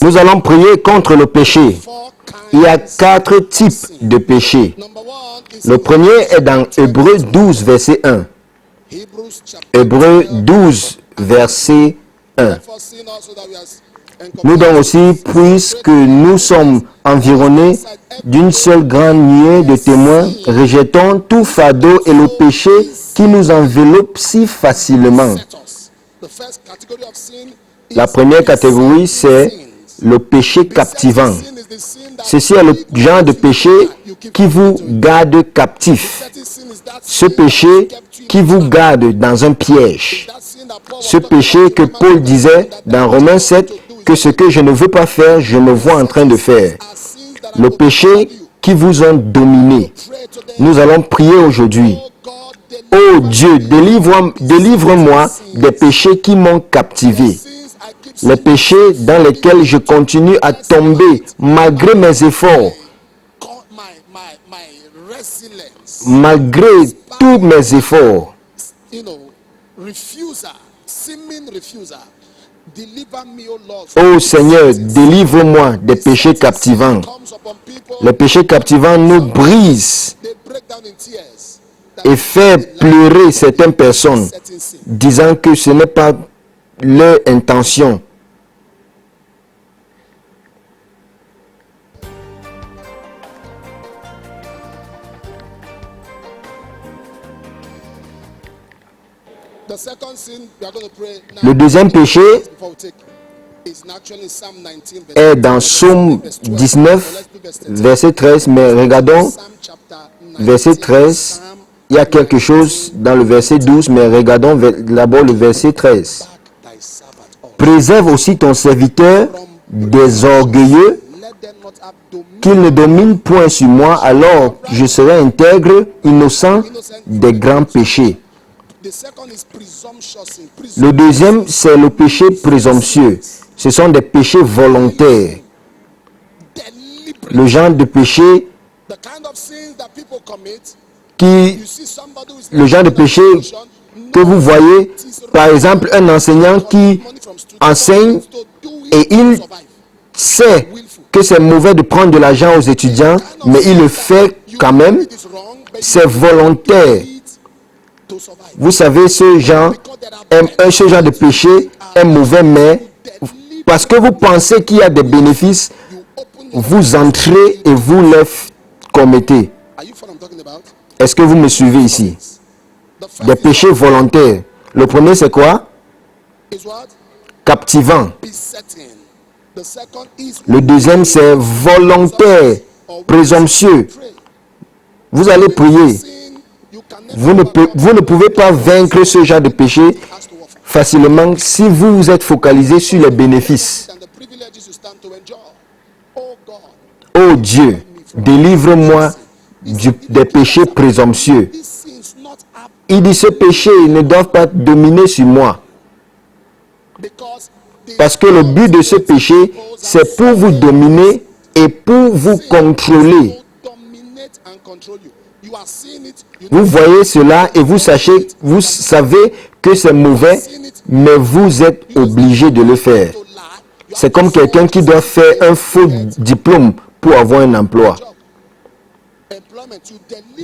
Nous allons prier contre le péché. Il y a 4 types de péchés. Le premier est dans Hébreux 12, verset 1. Hébreux 12, verset 1. Nous donc aussi, puisque nous sommes environnés d'une seule grande nuée de témoins, rejetons tout fardeau et le péché qui nous enveloppe si facilement. La première catégorie, c'est le péché captivant. Ceci est le genre de péché qui vous garde captif. Ce péché qui vous garde dans un piège. Ce péché que Paul disait dans Romains 7, que ce que je ne veux pas faire, je me vois en train de faire. Le péché qui vous ont dominé. Nous allons prier aujourd'hui. Oh Dieu, délivre-moi des péchés qui m'ont captivé. Les péchés dans lesquels je continue à tomber malgré mes efforts. Malgré tous mes efforts. Oh Seigneur, délivre-moi des péchés captivants. Les péchés captivants nous brisent et fait pleurer certaines personnes, disant que ce n'est pas leur intention. Le deuxième péché est dans Psaume 19, verset 13, mais regardons verset 13. Il y a quelque chose dans le verset 12, mais regardons d'abord le verset 13. Préserve aussi ton serviteur des orgueilleux, qu'il ne domine point sur moi, alors je serai intègre, innocent des grands péchés. Le deuxième, c'est le péché présomptueux. Ce sont des péchés volontaires. Le genre de péché que vous voyez, par exemple, un enseignant qui enseigne et il sait que c'est mauvais de prendre de l'argent aux étudiants, mais il le fait quand même. C'est volontaire. Vous savez, ce genre de péché est mauvais, mais parce que vous pensez qu'il y a des bénéfices, vous entrez et vous les commettez. Est-ce que vous me suivez ici? Des péchés volontaires. Le premier, c'est quoi? Captivant. Le deuxième, c'est volontaire, présomptueux. Vous allez prier. Vous ne pouvez pas vaincre ce genre de péché facilement si vous êtes focalisé sur les bénéfices. Oh Dieu, délivre-moi des péchés présomptueux. Il dit, ce péché ne doit pas dominer sur moi. Parce que le but de ce péché, c'est pour vous dominer et pour vous contrôler. Vous voyez cela et vous savez que c'est mauvais, mais vous êtes obligé de le faire. C'est comme quelqu'un qui doit faire un faux diplôme pour avoir un emploi.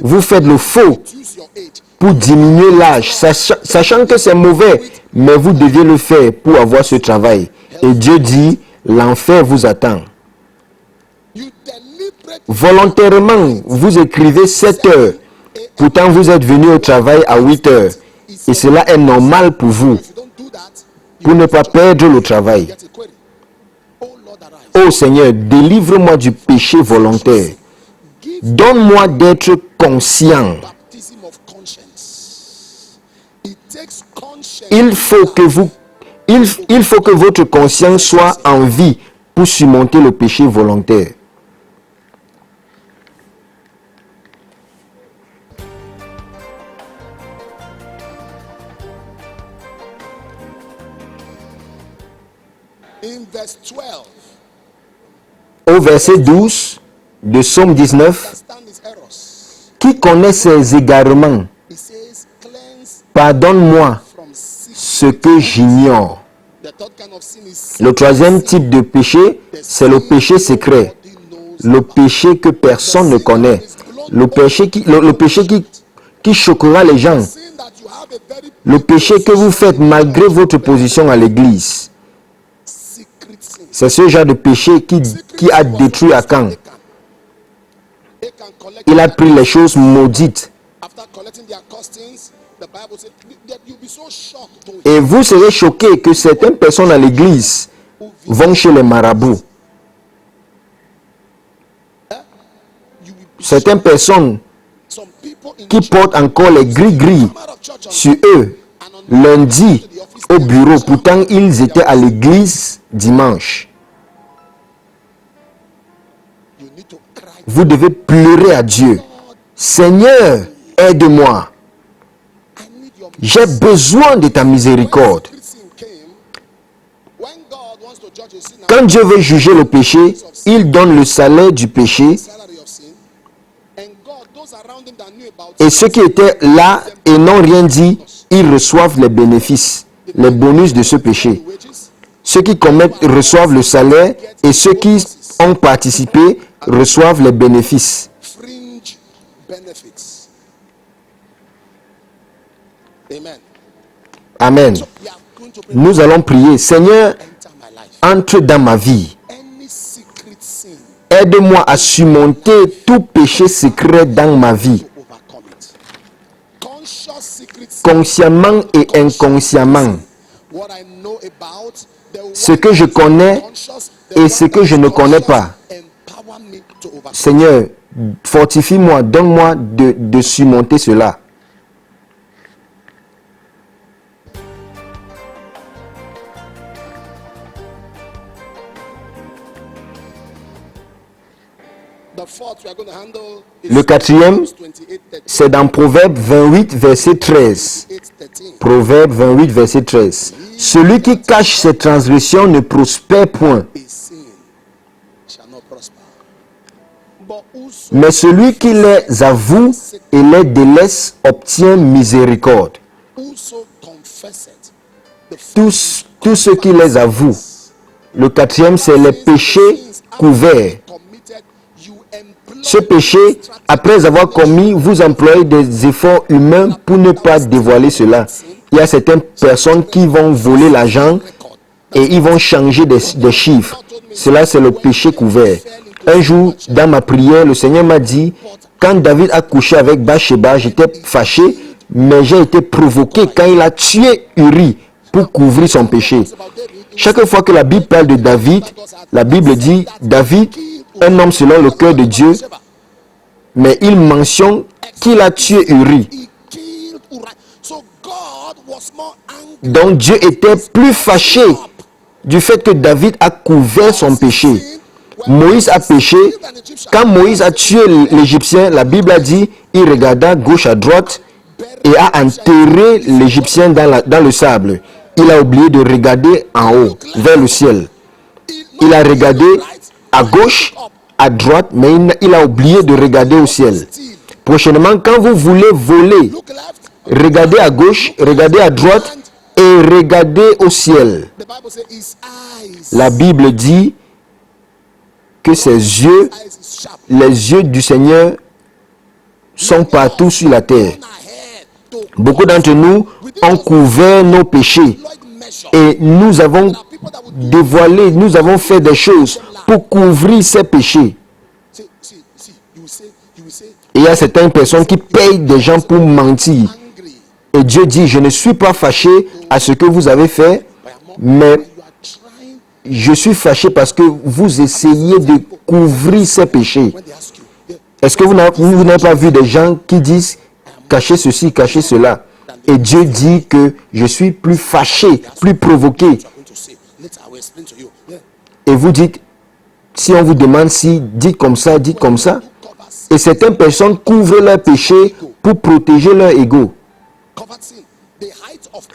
Vous faites le faux pour diminuer l'âge, sachant que c'est mauvais, mais vous devez le faire pour avoir ce travail. Et Dieu dit, l'enfer vous attend. Volontairement, vous écrivez 7 heures. Pourtant, vous êtes venu au travail à 8 heures. Et cela est normal pour vous, pour ne pas perdre le travail. Oh Seigneur, délivre-moi du péché volontaire. Donne-moi d'être conscient. Il faut que votre conscience soit en vie pour surmonter le péché volontaire. Au verset 12 de Psaume 19, qui connaît ses égarements, pardonne-moi ce que j'ignore. Le troisième type de péché, c'est le péché secret. Le péché que personne ne connaît. Le péché qui choquera les gens. Le péché que vous faites malgré votre position à l'église. C'est ce genre de péché qui a détruit Achan. Il a pris les choses maudites. Et vous serez choqués que certaines personnes à l'église vont chez les marabouts. Certaines personnes qui portent encore les gris-gris sur eux lundi au bureau, pourtant ils étaient à l'église dimanche. Vous devez pleurer à Dieu. Seigneur, aide-moi. J'ai besoin de ta miséricorde. Quand Dieu veut juger le péché, il donne le salaire du péché. Et ceux qui étaient là et n'ont rien dit, ils reçoivent les bénéfices, les bonus de ce péché. Ceux qui commettent reçoivent le salaire et ceux qui ont participé reçoivent les bénéfices. Amen. Nous allons prier. Seigneur, entre dans ma vie. Aide-moi à surmonter tout péché secret dans ma vie. Consciemment et inconsciemment. Ce que je connais et ce que je ne connais pas. Seigneur, fortifie-moi, donne-moi de surmonter cela. Le quatrième, c'est dans Proverbe 28, verset 13. Proverbe 28, verset 13. Celui qui cache ses transgressions ne prospère point. Mais celui qui les avoue et les délaisse obtient miséricorde. Tous ceux qui les avouent. Le quatrième, c'est les péchés couverts. Ce péché, après avoir commis, vous employez des efforts humains pour ne pas dévoiler cela. Il y a certaines personnes qui vont voler l'argent et ils vont changer des chiffres. Cela, c'est le péché couvert. Un jour, dans ma prière, le Seigneur m'a dit, quand David a couché avec Bathsheba, j'étais fâché, mais j'ai été provoqué quand il a tué Uri pour couvrir son péché. Chaque fois que la Bible parle de David, la Bible dit, David, un homme selon le cœur de Dieu, mais il mentionne qu'il a tué Uri. Donc Dieu était plus fâché du fait que David a couvert son péché. Moïse a péché. Quand Moïse a tué l'Égyptien, la Bible a dit, il regarda gauche à droite et a enterré l'Égyptien dans le sable. Il a oublié de regarder en haut, vers le ciel. Il a regardé à gauche, à droite, mais il a oublié de regarder au ciel. Prochainement, quand vous voulez voler, regardez à gauche, regardez à droite et regardez au ciel. La Bible dit que ses yeux, les yeux du Seigneur, sont partout sur la terre. Beaucoup d'entre nous ont couvert nos péchés et nous avons dévoilé, nous avons fait des choses pour couvrir ces péchés. Et il y a certaines personnes qui payent des gens pour mentir. Et Dieu dit, je ne suis pas fâché à ce que vous avez fait, mais je suis fâché parce que vous essayez de couvrir ces péchés. Est-ce que vous n'avez pas vu des gens qui disent, cachez ceci, cachez cela? Et Dieu dit que je suis plus fâché, plus provoqué. Et vous dites, si on vous demande si, dites comme ça, dites comme ça. Et certaines personnes couvrent leurs péchés pour protéger leur ego.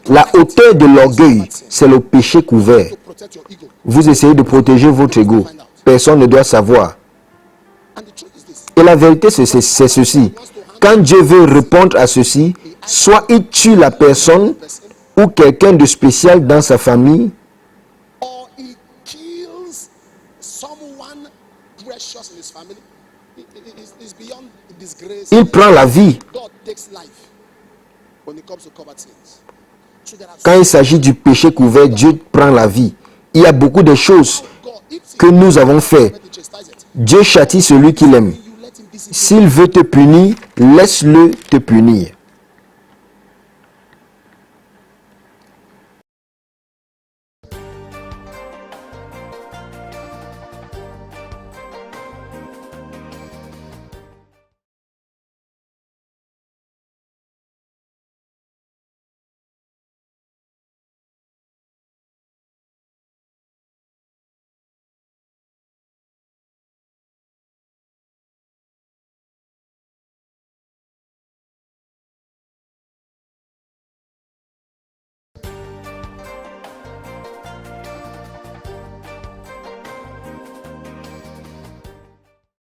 La hauteur de l'orgueil, c'est le péché couvert. Vous essayez de protéger votre ego. Personne ne doit savoir. Et la vérité, c'est ceci. Quand Dieu veut répondre à ceci, soit il tue la personne ou quelqu'un de spécial dans sa famille, Il prend la vie. Quand il s'agit du péché couvert, Dieu prend la vie. Il y a beaucoup de choses que nous avons fait. Dieu châtie celui qu'il aime. S'il veut te punir, laisse-le te punir.